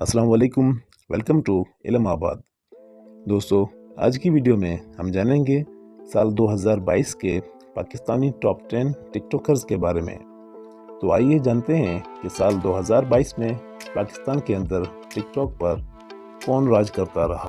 अस्सलाम वालेकुम, welcome to इल्म आबाद। दोस्तों, आज की वीडियो में हम जानेंगे साल 2022 के पाकिस्तानी टॉप 10 टिकटॉकर्स के बारे में। तो आइए जानते हैं कि साल 2022 में पाकिस्तान के अंदर टिकटॉक पर कौन राज करता रहा।